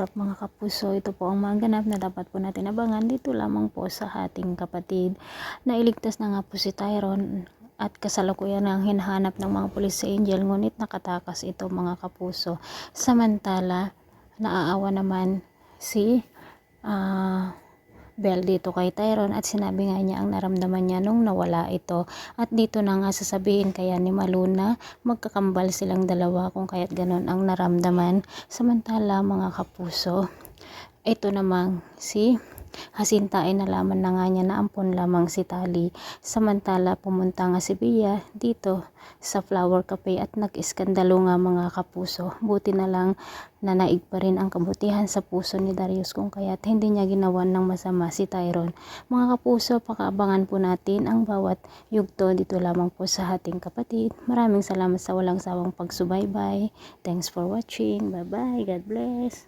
Mga kapuso, ito po ang mga ganap na dapat po natin abangan dito lamang po sa ating kapatid. Nailigtas na nga po si Tyrone at kasalukuyan ang hinahanap ng mga pulis sa Angel, ngunit nakatakas ito mga kapuso. Samantala, naaawa naman si Belle dito kay Tyrone at sinabi nga niya ang naramdaman niya nung nawala ito. At dito na nga sasabihin kaya ni Malu na magkakambal silang dalawa kung kaya't ganon ang naramdaman. Samantala mga kapuso, ito namang si Jacinta ay nalaman na nga niya na ampon lamang si Tali. Samantala pumunta nga si Bia dito sa Flower Cafe at nag-iskandalo nga mga kapuso. Buti na lang na naig pa rin ang kabutihan sa puso ni Darius kung kaya't hindi niya ginawan ng masama si Tyrone. Mga kapuso, pakaabangan po natin ang bawat yugto dito lamang po sa ating kapatid. Maraming salamat sa walang sawang pagsubaybay. Thanks for watching. Bye bye. God bless.